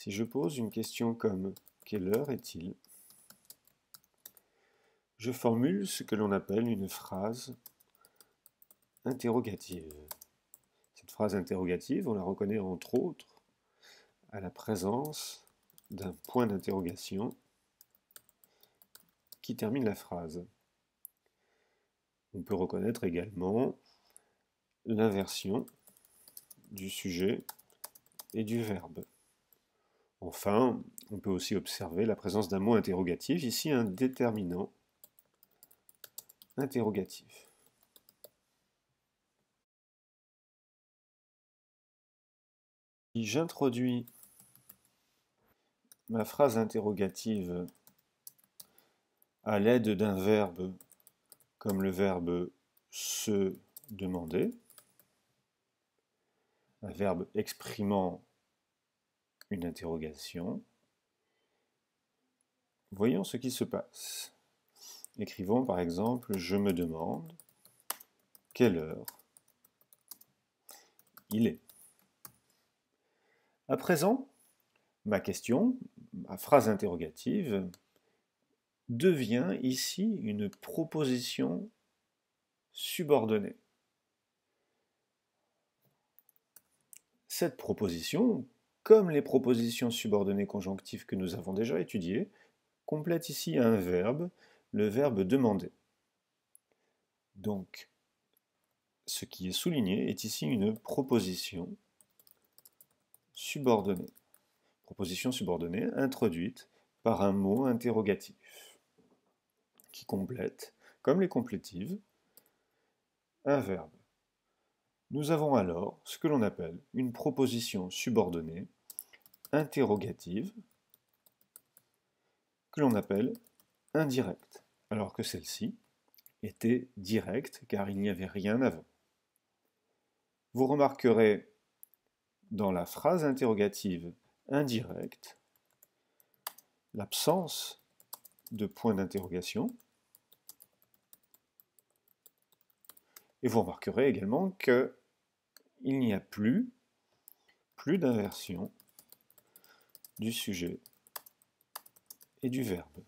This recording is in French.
Si je pose une question comme « Quelle heure est-il ?», je formule ce que l'on appelle une phrase interrogative. Cette phrase interrogative, on la reconnaît entre autres à la présence d'un point d'interrogation qui termine la phrase. On peut reconnaître également l'inversion du sujet et du verbe. Enfin, on peut aussi observer la présence d'un mot interrogatif, ici un déterminant interrogatif. Si j'introduis ma phrase interrogative à l'aide d'un verbe comme le verbe se demander, un verbe exprimant une interrogation, voyons ce qui se passe. Écrivons par exemple « Je me demande quelle heure il est ». À présent, ma question, ma phrase interrogative, devient ici une proposition subordonnée. Cette proposition, comme les propositions subordonnées conjonctives que nous avons déjà étudiées, complète ici un verbe, le verbe demander. Donc, ce qui est souligné est ici une proposition subordonnée. Proposition subordonnée introduite par un mot interrogatif qui complète, comme les complétives, un verbe. Nous avons alors ce que l'on appelle une proposition subordonnée interrogative que l'on appelle indirecte, alors que celle-ci était directe car il n'y avait rien avant. Vous remarquerez dans la phrase interrogative indirecte l'absence de point d'interrogation. Et vous remarquerez également qu'il n'y a plus d'inversion du sujet et du verbe.